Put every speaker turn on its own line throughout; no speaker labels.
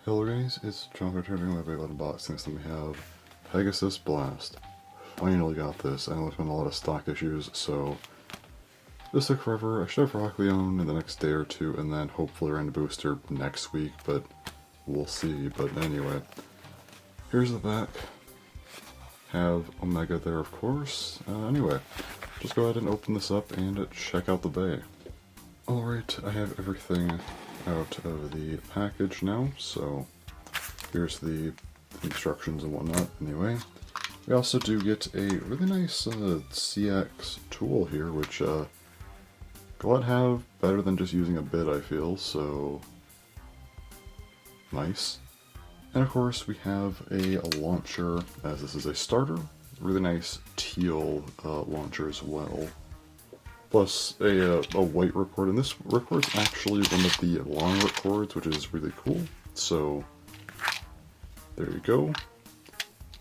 Hello guys, it's John returning with my Beyblade box. Next time we have PegasusBlast. Finally got this. I know there's been a lot of stock issues, so this took forever. I should have MacLeod in the next day or two, and then hopefully run a booster next week, but we'll see. But anyway, here's the back. Have Omega there, of course. Anyway, just go ahead and open this up and check out the bay. Alright, I have everything out of the package now, so here's the instructions and whatnot. Anyway, we also do get a really nice CX tool here, which glad to have better than just using a bit, I feel, so nice. And of course we have a launcher, as this is a starter, really nice teal launcher as well. Plus a white ripcord, and this ripcord's actually one of the long ripcords, which is really cool. So there you go,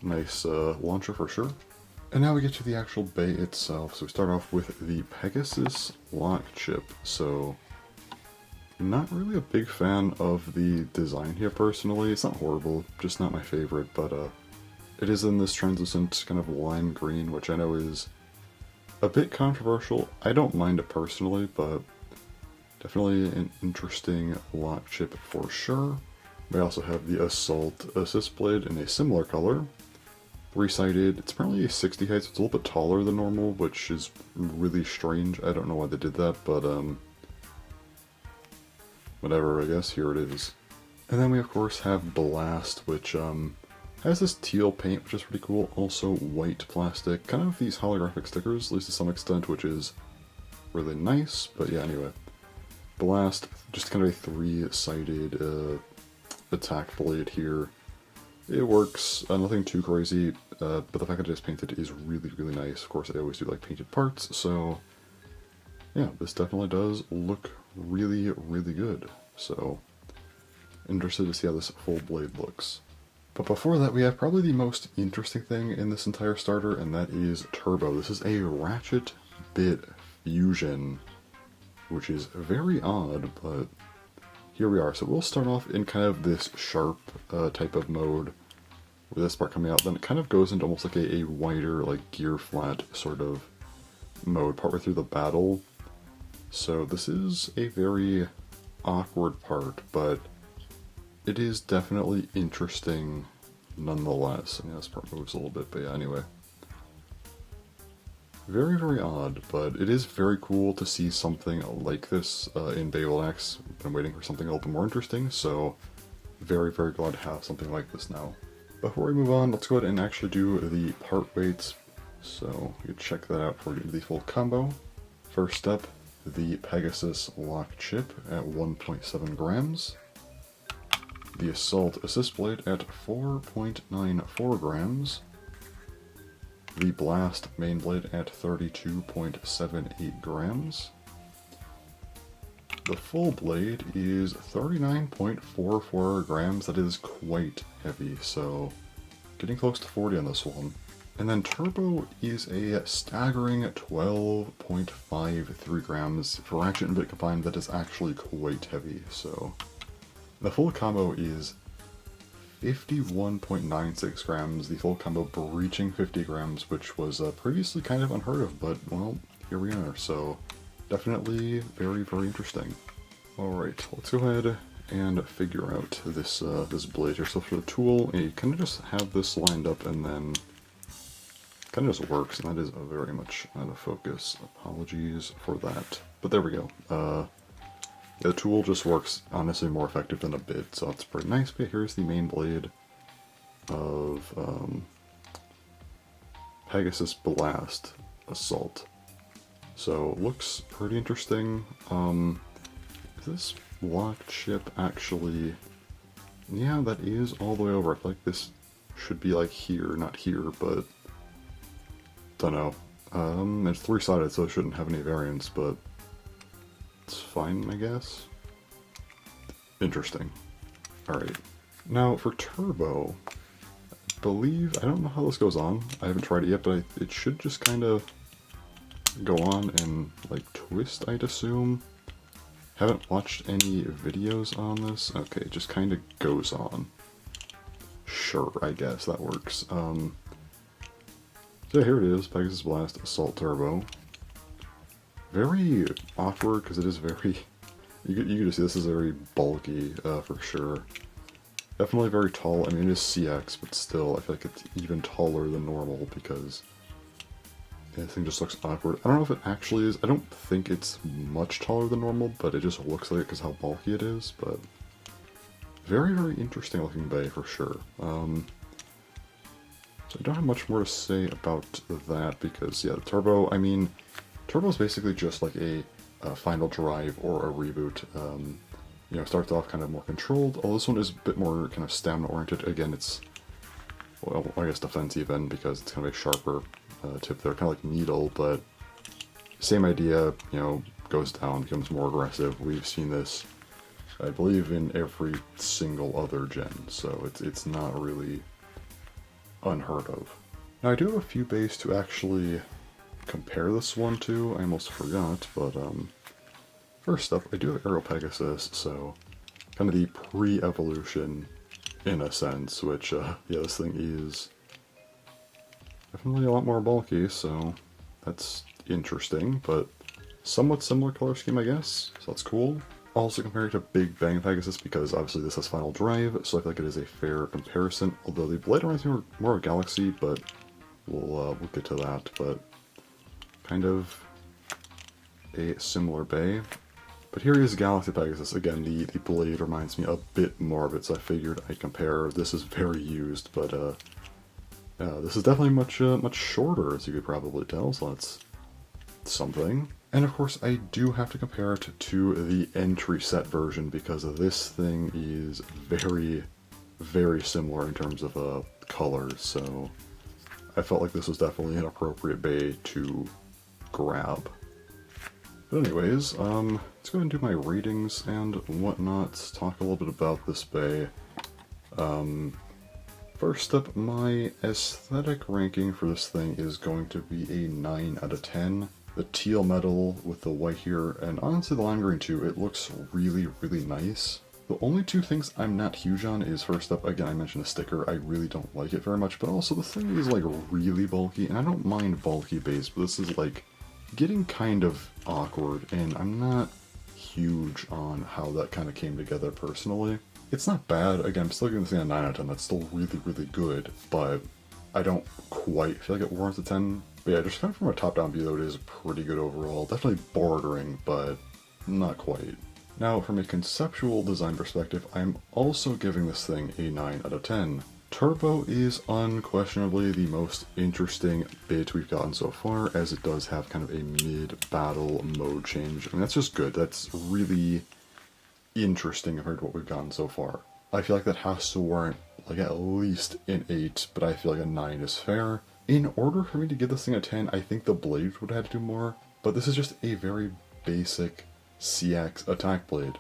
nice launcher for sure. And now we get to the actual bay itself. So we start off with the Pegasus lock chip. So not really a big fan of the design here personally. It's not horrible, just not my favorite, but it is in this translucent kind of lime green, which I know is a bit controversial. I don't mind it personally, but definitely an interesting lock chip for sure. We also have the Assault Assist Blade in a similar color. Three-sided. It's apparently a 60 height, so it's a little bit taller than normal, which is really strange. I don't know why they did that, but whatever, I guess. Here it is. And then we of course have Blast, which has this teal paint, which is pretty cool. Also white plastic, kind of these holographic stickers, at least to some extent, which is really nice. But yeah, anyway. Blast, just kind of a three-sided attack blade here. It works, nothing too crazy, but the fact that it is painted is really, really nice. Of course, I always do like painted parts, so yeah, this definitely does look really, really good. So, interested to see how this full blade looks. But before that, we have probably the most interesting thing in this entire starter, and that is Turbo. This is a ratchet bit fusion, which is very odd, but here we are. So we'll start off in kind of this sharp type of mode with this part coming out. Then it kind of goes into almost like a wider, like gear flat sort of mode partway through the battle. So this is a very awkward part, but it is definitely interesting nonetheless. I mean, this part moves a little bit, but yeah, anyway. Very, very odd, but it is very cool to see something like this in Beyblade X. I'm waiting for something a little bit more interesting, so very, very glad to have something like this now. Before we move on, let's go ahead and actually do the part weights. So you can check that out for the full combo. First up, the Pegasus lock chip at 1.7 grams. The Assault Assist Blade at 4.94 grams. The Blast main blade at 32.78 grams. The full blade is 39.44 grams. That is quite heavy, so getting close to 40 on this one. And then Turbo is a staggering 12.53 grams. For ratchet and bit combined, that is actually quite heavy, so the full combo is 51.96 grams, the full combo breaching 50 grams, which was previously kind of unheard of, but, well, here we are, so definitely very, very interesting. Alright, let's go ahead and figure out this this blade here. So for the tool, you kind of just have this lined up and then kind of just works, and that is very much out of focus. Apologies for that. But there we go. The tool just works honestly more effective than a bit, so it's pretty nice. But here's the main blade of PegasusBlast Assault. So looks pretty interesting. Is this lock chip actually? Yeah, that is all the way over. I feel like this should be like here, not here, but don't know. It's three-sided, so it shouldn't have any variance, but it's fine, I guess. Interesting. Alright. Now, for Turbo, I believe, I don't know how this goes on. I haven't tried it yet, but it should just kind of go on and, like, twist, I'd assume. Haven't watched any videos on this. Okay, it just kind of goes on. Sure, I guess that works. So yeah, here it is, PegasusBlast Assault Turbo. Very awkward because it is very... You can just see this is very bulky, for sure. Definitely very tall. I mean, it is CX, but still, I feel like it's even taller than normal because this thing just looks awkward. I don't know if it actually is. I don't think it's much taller than normal, but it just looks like it because how bulky it is. But very, very interesting looking bay for sure. So I don't have much more to say about that because, yeah, the turbo, I mean, turbo is basically just like a final drive or a reboot. You know, starts off kind of more controlled, although this one is a bit more kind of stamina oriented. Again, it's, well, I guess defense even, because it's kind of a sharper tip there, kind of like needle, but same idea, you know, goes down, becomes more aggressive. We've seen this, I believe, in every single other gen, so it's not really unheard of. Now, I do have a few bays to actually compare this one to. I almost forgot, but first up, I do have Aero Pegasus, so kind of the pre-evolution in a sense, which, yeah, this thing is definitely a lot more bulky, so that's interesting, but somewhat similar color scheme, I guess, so that's cool. Also compare it to Big Bang Pegasus, because obviously this has Final Drive, so I feel like it is a fair comparison, although the blade reminds me more of Galaxy, but we'll get to that, but kind of a similar bay. But here is Galaxy Pegasus. Again, the blade reminds me a bit more of it, so I figured I'd compare. This is very used, but this is definitely much shorter, as you could probably tell, so that's something. And of course, I do have to compare it to the entry set version, because this thing is very, very similar in terms of colors, so I felt like this was definitely an appropriate bay to grab. But anyways, let's go ahead and do my ratings and whatnot. Let's talk a little bit about this bay. First up, my aesthetic ranking for this thing is going to be a 9 out of 10. The teal metal with the white here, and honestly the lime green too, it looks really, really nice. The only two things I'm not huge on is, first up, again, I mentioned the sticker. I really don't like it very much, but also the thing is like really bulky, and I don't mind bulky bays, but this is like getting kind of awkward, and I'm not huge on how that kind of came together personally. It's not bad. Again, I'm still giving this thing a 9 out of 10. That's still really, really good, but I don't quite feel like it warrants a 10. But yeah, just kind of from a top-down view, though, it is pretty good overall. Definitely bordering, but not quite. Now, from a conceptual design perspective, I'm also giving this thing a 9 out of 10. Turbo is unquestionably the most interesting bit we've gotten so far, as it does have kind of a mid-battle mode change. I mean, that's just good. That's really interesting compared to what we've gotten so far. I feel like that has to warrant like at least an 8, but I feel like a 9 is fair. In order for me to give this thing a 10, I think the blade would have to do more, but this is just a very basic CX attack blade.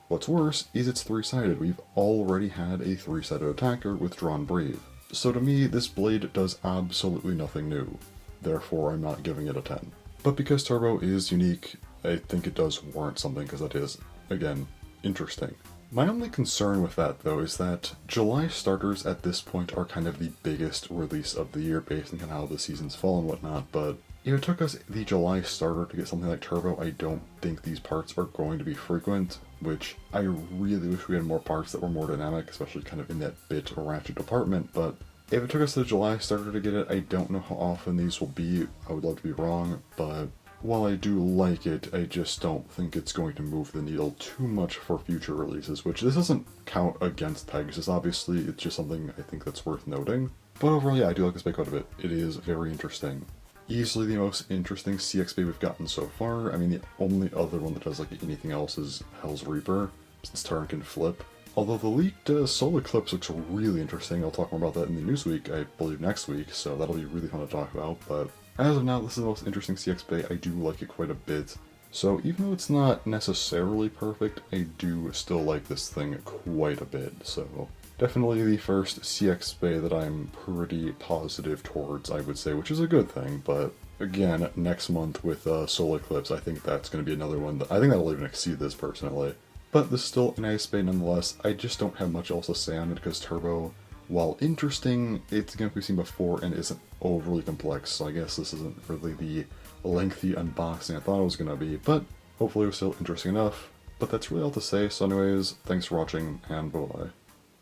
What's worse is it's 3-sided. We've already had a 3-sided attacker with Drawn Brave. So to me, this blade does absolutely nothing new. Therefore, I'm not giving it a 10. But because Turbo is unique, I think it does warrant something, because that is, again, interesting. My only concern with that, though, is that July starters at this point are kind of the biggest release of the year based on how the seasons fall and whatnot, but if it took us the July starter to get something like Turbo, I don't think these parts are going to be frequent, which I really wish we had more parts that were more dynamic, especially kind of in that bit or ratchet department, but if it took us the July starter to get it, I don't know how often these will be. I would love to be wrong, but while I do like it, I just don't think it's going to move the needle too much for future releases, which this doesn't count against Pegasus, obviously, it's just something I think that's worth noting. But overall, yeah, I do like this bay quite a bit. It is very interesting. Easily the most interesting CX bay we've gotten so far. I mean, the only other one that does like anything else is Hell's Reaper, since Turn can flip. Although the leaked Solar Eclipse looks really interesting. I'll talk more about that in the Newsweek, I believe next week, so that'll be really fun to talk about, but as of now, this is the most interesting CX bay. I do like it quite a bit. So even though it's not necessarily perfect, I do still like this thing quite a bit. So definitely the first CX bay that I'm pretty positive towards, I would say, which is a good thing, but again, next month with Solar Eclipse, I think that's going to be another one. I think that'll even exceed this, personally. But this is still a nice Bey nonetheless. I just don't have much else to say on it because Turbo, while interesting, it's a game we've seen before and isn't overly complex, so I guess this isn't really the lengthy unboxing I thought it was going to be, but hopefully it was still interesting enough. But that's really all to say, so anyways, thanks for watching, and bye-bye.